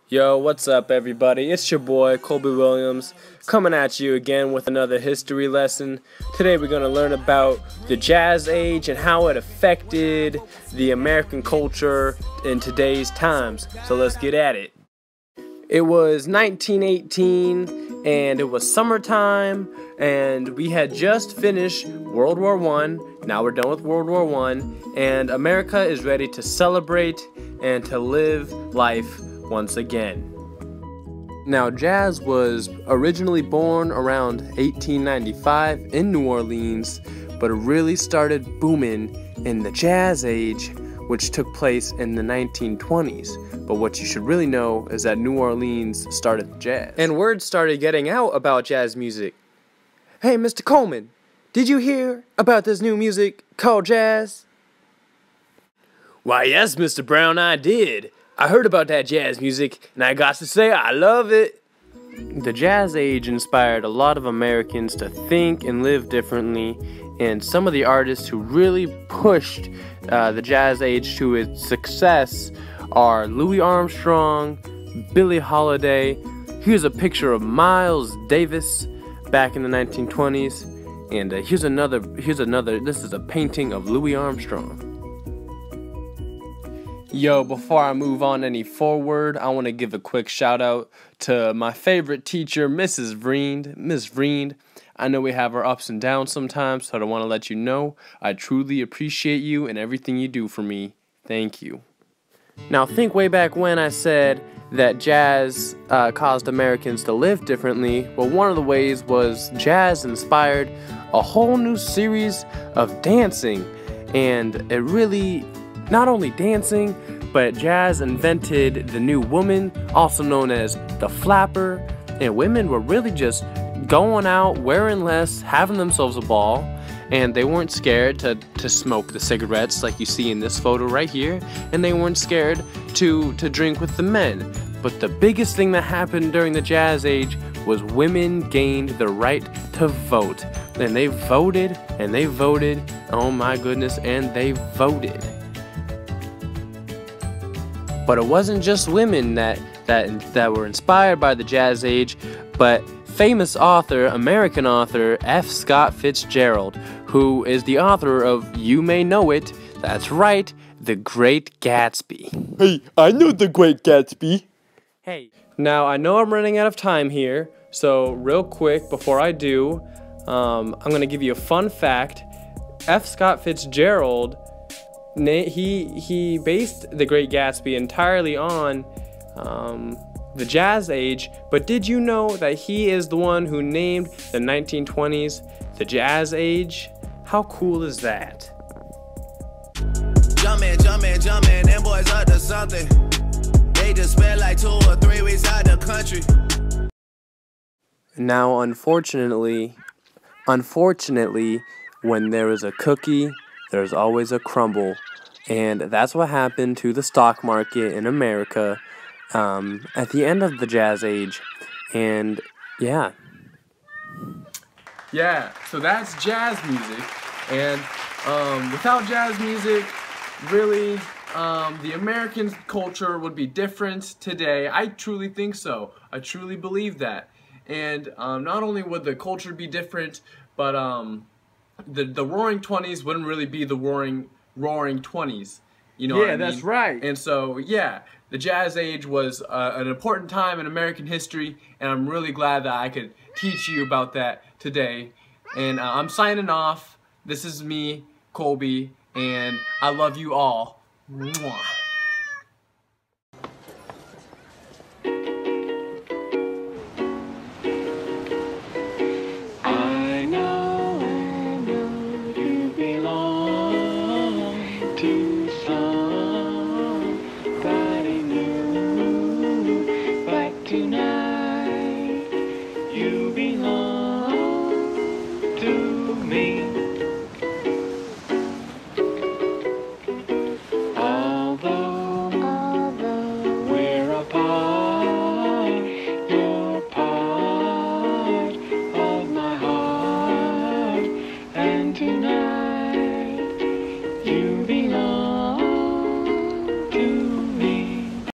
Yo, what's up everybody? It's your boy, Colby Williams, coming at you again with another history lesson. Today we're going to learn about the Jazz Age and how it affected the American culture in today's times. So let's get at it. It was 1918 and it was summertime and we had just finished World War I. Now we're done with World War I and America is ready to celebrate and to live life once again. Now, jazz was originally born around 1895 in New Orleans, but it really started booming in the Jazz Age, which took place in the 1920s. But what you should really know is that New Orleans started the jazz. And word started getting out about jazz music. Hey, Mr. Coleman, did you hear about this new music called jazz? Why, yes, Mr. Brown, I did. I heard about that jazz music, and I got to say, I love it. The Jazz Age inspired a lot of Americans to think and live differently, and some of the artists who really pushed the Jazz Age to its success are Louis Armstrong, Billie Holiday. Here's a picture of Miles Davis back in the 1920s, and here's another. This is a painting of Louis Armstrong. Yo, before I move on any forward, I want to give a quick shout out to my favorite teacher, Mrs. Vreend. Miss Vreend, I know we have our ups and downs sometimes, so I want to let you know I truly appreciate you and everything you do for me. Thank you. Now, think way back when I said that jazz caused Americans to live differently. Well, one of the ways was jazz inspired a whole new series of dancing, and it really... Not only dancing, but jazz invented the new woman, also known as the flapper, and women were really just going out, wearing less, having themselves a ball, and they weren't scared to smoke the cigarettes like you see in this photo right here, and they weren't scared to drink with the men. But the biggest thing that happened during the Jazz Age was women gained the right to vote, and they voted, oh my goodness, and they voted. But it wasn't just women that were inspired by the Jazz Age, but famous author, American author, F. Scott Fitzgerald, who is the author of, you may know it, that's right, The Great Gatsby. Hey, I know The Great Gatsby. Hey. Now, I know I'm running out of time here, so real quick, before I do, I'm going to give you a fun fact. F. Scott Fitzgerald... He based The Great Gatsby entirely on the Jazz Age, but did you know that he is the one who named the 1920s the Jazz Age? How cool is that? Jumpin', them boys up to something. They just spent like 2 or 3 weeks out the country. Now, unfortunately, when there is a cookie, there's always a crumble, and that's what happened to the stock market in America at the end of the Jazz Age, and yeah. Yeah, so that's jazz music, and without jazz music, really, the American culture would be different today. I truly think so. I truly believe that, and not only would the culture be different, but the Roaring 20s wouldn't really be the Roaring 20s, you know what I mean? Yeah, that's right. And so, yeah, the Jazz Age was an important time in American history, and I'm really glad that I could teach you about that today. And I'm signing off. This is me, Colby, and I love you all. Mwah.